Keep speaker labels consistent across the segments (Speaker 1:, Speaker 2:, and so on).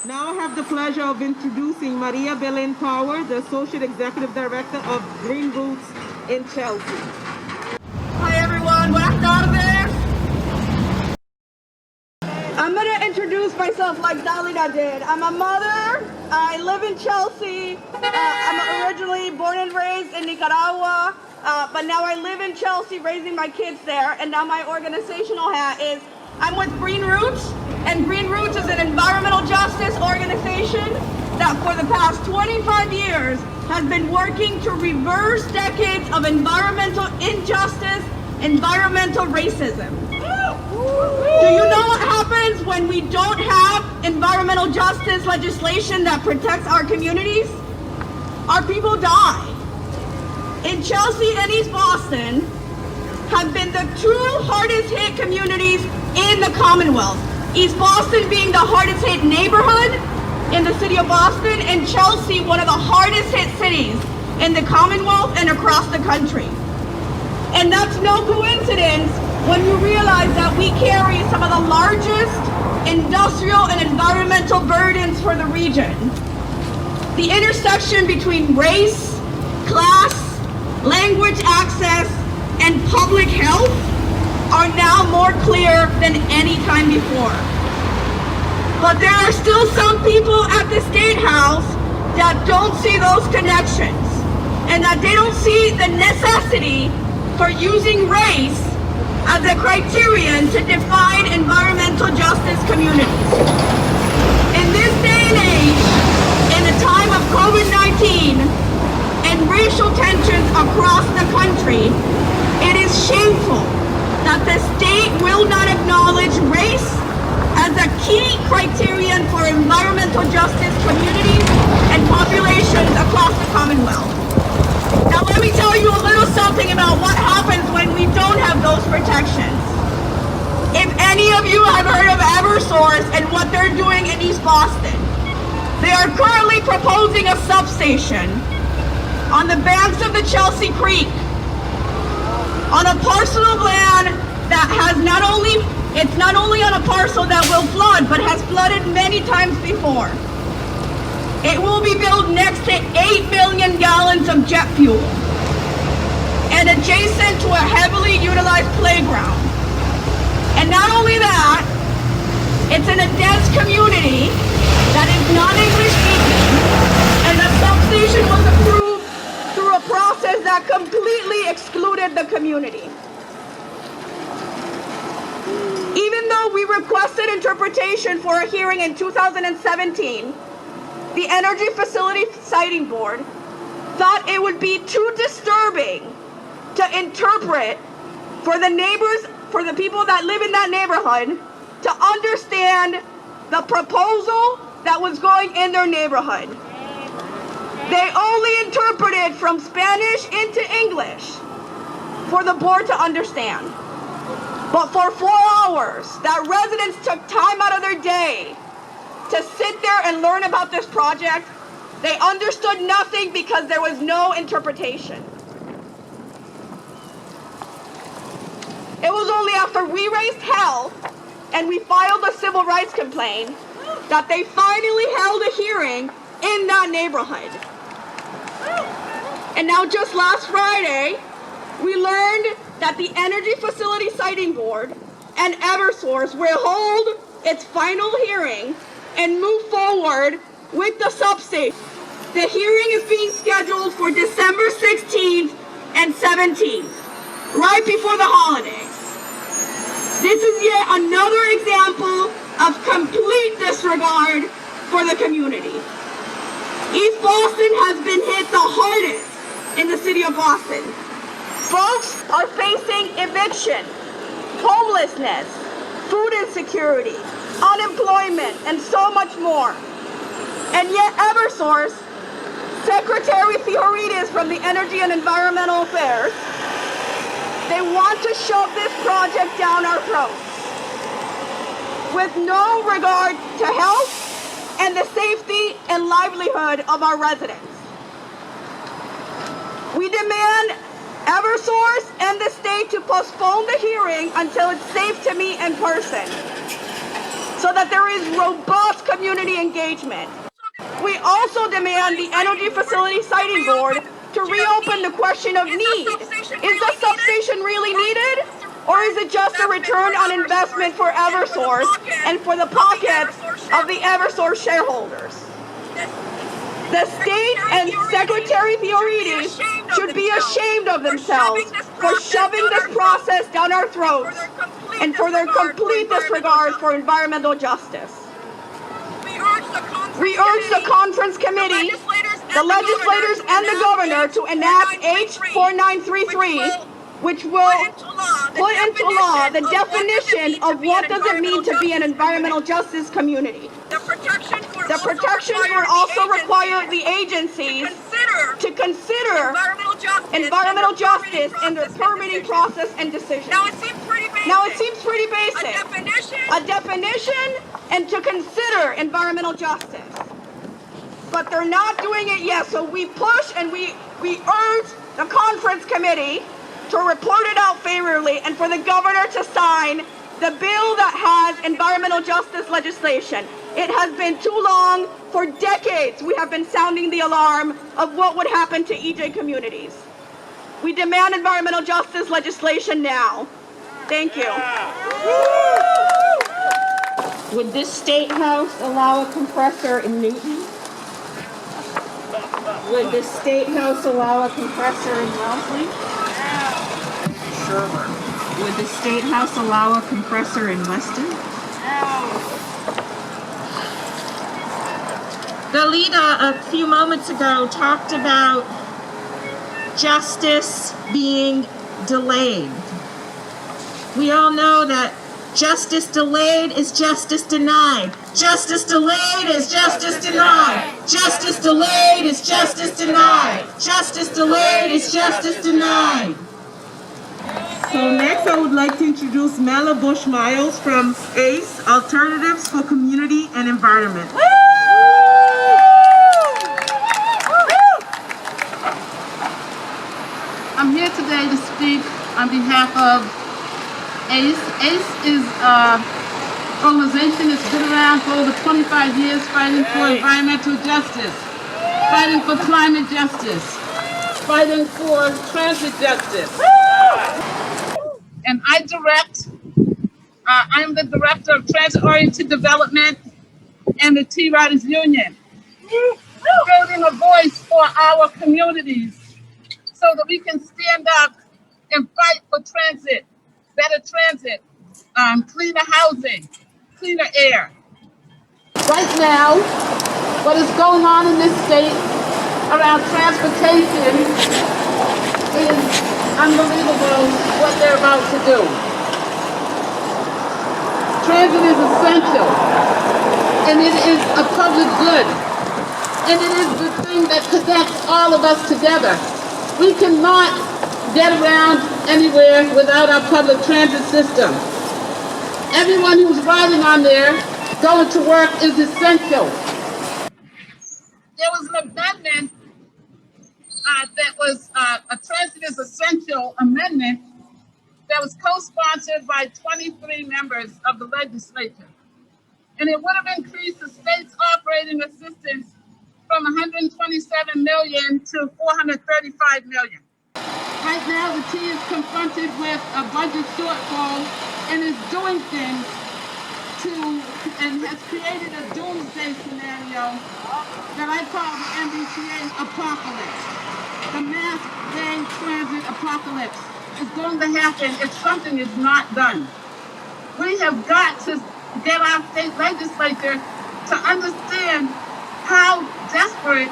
Speaker 1: Now I have the pleasure of introducing Maria Belen Power, the Associate Executive Director of GreenRoots in Chelsea.
Speaker 2: Hi everyone, buenas tardes. I'm going to introduce myself like Dalida did. I'm a mother. I live in Chelsea. I'm originally born and raised in Nicaragua, but now I live in Chelsea raising my kids there. And now my organizational hat is I'm with GreenRoots, and GreenRoots is an environmental justice organization that for the past 25 years has been working to reverse decades of environmental injustice, environmental racism. Do you know what happens when we don't have environmental justice legislation that protects our communities? Our people die. In Chelsea and East Boston have been the two hardest hit communities in the Commonwealth. East Boston being the hardest hit neighborhood in the city of Boston, and Chelsea one of the hardest hit cities in the Commonwealth and across the country. And that's no coincidence when you realize that we carry some of the largest industrial and environmental burdens for the region. The intersection between race, class, language access, and public health are now more clear than any time before. But there are still some people at the State House that don't see those connections, and that they don't see the necessity for using race as a criterion to define environmental justice communities. In this day and age, in the time of COVID-19 and racial tensions across the country, it is shameful that the state will not acknowledge race as a key criterion for environmental justice communities and populations across the Commonwealth. Now let me tell you a little something about what happens when we don't have those protections. If any of you have heard of Eversource and what they're doing in East Boston, they are currently proposing a substation on the banks of the Chelsea Creek on a parcel of land that has not only on a parcel that will flood, but has flooded many times before. It will be built next to 8 million gallons of jet fuel and adjacent to a heavily utilized playground. And not only that, it's in a dense community that is non-English speaking, and the substation was approved through a process that completely excluded the community. Even though we requested interpretation for a hearing in 2017, the Energy Facility Siting Board thought it would be too disturbing to interpret for the neighbors, for the people that live in that neighborhood, to understand the proposal that was going in their neighborhood. They only interpreted from Spanish into English for the board to understand. But for 4 hours, that residents took time out of their day to sit there and learn about this project. They understood nothing because there was no interpretation. It was only after we raised hell and we filed a civil rights complaint that they finally held a hearing in that neighborhood. And now just last Friday, we learned that the Energy Facility Siting Board and Eversource will hold its final hearing and move forward with the substation. The hearing is being scheduled for December 16th and 17th, right before the holidays. This is yet another example of complete disregard for the community. East Boston has been hit the hardest in the city of Boston. Folks are facing eviction, homelessness, food insecurity, unemployment, and so much more. And yet Eversource, Secretary Theorides from the Energy and Environmental Affairs, they want to shove this project down our throats with no regard to health and the safety and livelihood of our residents. We demand Eversource and the state to postpone the hearing until it's safe to meet in person. So so that there is robust community engagement. We also demand the Energy Facility Siting Board to reopen the question of need. Is the substation really needed? Or is it just a return on investment for Eversource and for the pockets of the Eversource shareholders? The state and Secretary Fioriti should be ashamed of themselves for shoving this process down our throats and for their complete disregard for environmental justice. We urge the conference committee, the legislators, and the governor to enact H 4933, which will put into law the definition of what does it mean to be an environmental justice community. The protections will also require the agencies to consider environmental justice in their permitting process and decisions. Now it seems pretty basic. A definition and to consider environmental justice. But they're not doing it yet, so we push and we urge the conference committee to report it out favorably and for the governor to sign the bill that has environmental justice legislation. It has been too long. For decades, we have been sounding the alarm of what would happen to EJ communities. We demand environmental justice legislation now. Thank you.
Speaker 1: Would this state house allow a compressor in Newton? Would this state house allow a compressor in Wellesley? Would the state house allow a compressor in Weston? The leader a few moments ago talked about justice being delayed. We all know that justice delayed is justice denied. Justice delayed is justice denied. Justice delayed is justice denied. Justice delayed is justice denied. So next I would like to introduce Mela Bush-Miles from ACE, Alternatives for Community and Environment.
Speaker 3: I'm here today to speak on behalf of ACE. ACE is an organization that's been around for over 25 years fighting for environmental justice, fighting for climate justice, fighting for transit justice. And I'm the director of transit-oriented development and the T-Riders Union, building a voice for our communities so that we can stand up and fight for transit, better transit, cleaner housing, cleaner air. Right now, what is going on in this state around transportation is unbelievable what they're about to do. Transit is essential, and it is a public good, and it is the thing that connects all of us together. We cannot get around anywhere without our public transit system. Everyone who's riding on there, going to work is essential. There was an amendment that was a Transit is Essential amendment that was co-sponsored by 23 members of the legislature. And it would have increased the state's operating assistance from $127 million to $435 million. Right now, the T is confronted with a budget shortfall and is doing things and has created a doomsday scenario that I call the MBTA apocalypse. The mass day transit apocalypse is going to happen if something is not done. We have got to get our state legislature to understand how desperate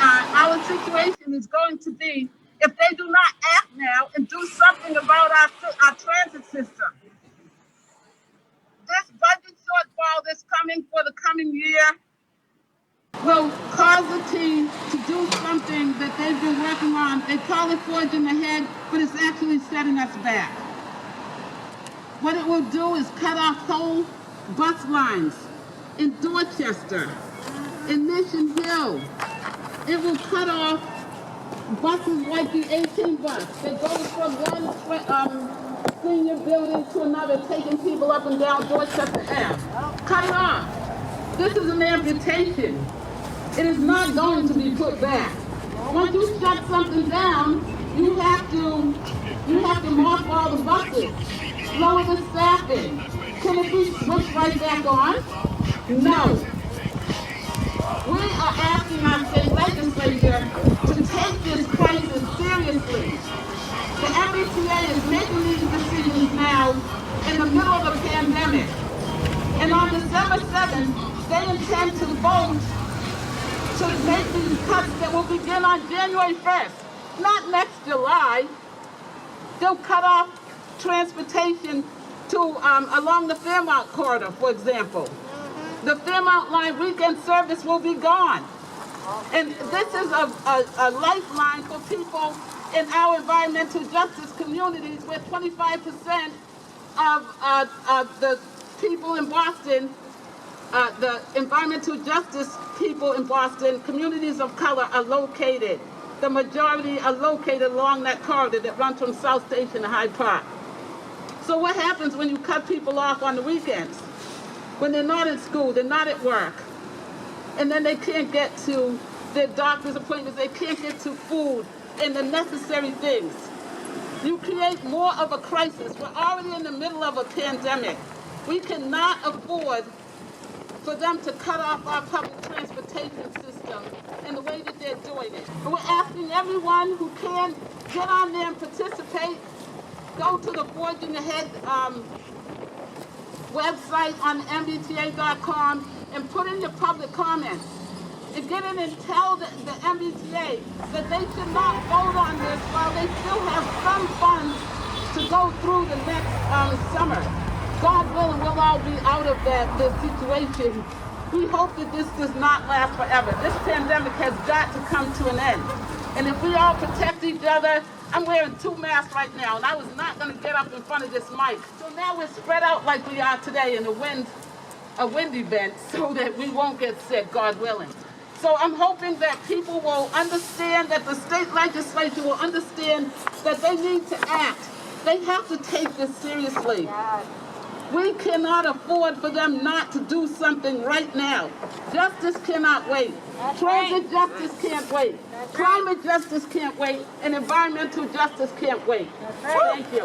Speaker 3: our situation is going to be if they do not act now and do something about our transit system. This budget shortfall that's coming for the coming year will cause the team to do something that they've been working on. They call it forging ahead, but it's actually setting us back. What it will do is cut off whole bus lines in Dorchester, in Mission Hill. It will cut off buses like the 18 bus that goes from senior building to another, taking people up and down Dorchester Ave. Cut it off. This is an amputation. It is not going to be put back. Once you shut something down, you have to mothball the buses, lower the staffing. Can it be switched right back on? No. We are asking our state legislature to take this crisis seriously. The MBTA is making these decisions now in the middle of the pandemic. And on December 7th, they intend to vote to make these cuts that will begin on January 1st, not next July. They'll cut off transportation to along the Fairmount corridor, for example. The Fairmount line weekend service will be gone. And this is a lifeline for people in our environmental justice communities, where 25% of the people in Boston, the environmental justice people in Boston, communities of color, are located. The majority are located along that corridor that runs from South Station to Hyde Park. So what happens when you cut people off on the weekends? When they're not in school, they're not at work, and then they can't get to their doctor's appointments, they can't get to food and the necessary things. You create more of a crisis. We're already in the middle of a pandemic. We cannot afford for them to cut off our public transportation system in the way that they're doing it. And we're asking everyone who can get on there and participate. Go to the Forging Ahead website on mbta.com and put in your public comments. And get in and tell the MBTA that they should not vote on this while they still have some funds to go through the next summer. God willing, we'll all be out of this situation. We hope that this does not last forever. This pandemic has got to come to an end. And if we all protect each other, I'm wearing 2 masks right now, and I was not going to get up in front of this mic. So now we're spread out like we are today in a wind event so that we won't get sick, God willing. So I'm hoping that people will understand, that the state legislature will understand that they need to act. They have to take this seriously. We cannot afford for them not to do something right now. Justice cannot wait. Transit justice can't wait. Climate justice can't wait. And environmental justice can't wait. Thank you.